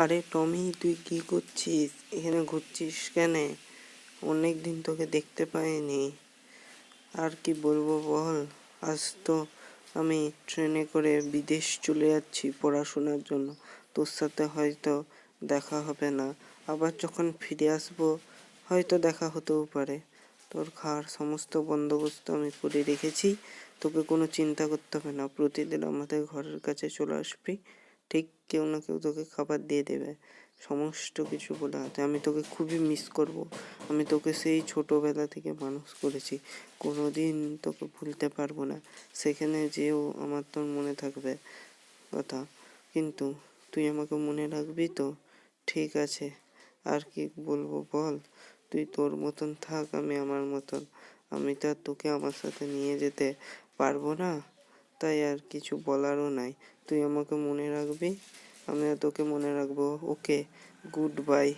আরে টমি, তুই কি করছিস? এখানে ঘুরছিস কেন? অনেক দিন তোকে দেখতে পাইনি। আর কি বলবো বল। আজ তো আমি ট্রেনে করে বিদেশ চলে যাচ্ছি পড়াশোনার জন্য। তোর সাথে হয়তো দেখা হবে না, আবার যখন ফিরে আসবো হয়তো দেখা হতেও পারে। তোর খাওয়ার সমস্ত বন্দোবস্ত আমি করে রেখেছি, তোকে কোনো চিন্তা করতে হবে না। প্রতিদিন আমাদের ঘরের কাছে চলে আসবি, ঠিক কেউ না কেউ তোকে খাবার দিয়ে দেবে। সমস্ত কিছু বলে আছে। আমি তোকে খুবই মিস করব। আমি তোকে সেই ছোটবেলা থেকে মানুষ করেছি, কোনোদিন তোকে ভুলতে পারবো না। সেখানে যেও আমার তোর মনে থাকবে কথা, কিন্তু তুই আমাকে মনে রাখবি তো? ঠিক আছে, আর কি বলবো বল। তুই তোর মতন থাক, আমি আমার মতন। আমি তো আর তোকে আমার সাথে নিয়ে যেতে পারবো না, তাই আর কিছু বলারও নাই। তুই আমাকে মনে রাখবি, আমিও তোকে মনে রাখবো। ওকে, গুড বাই।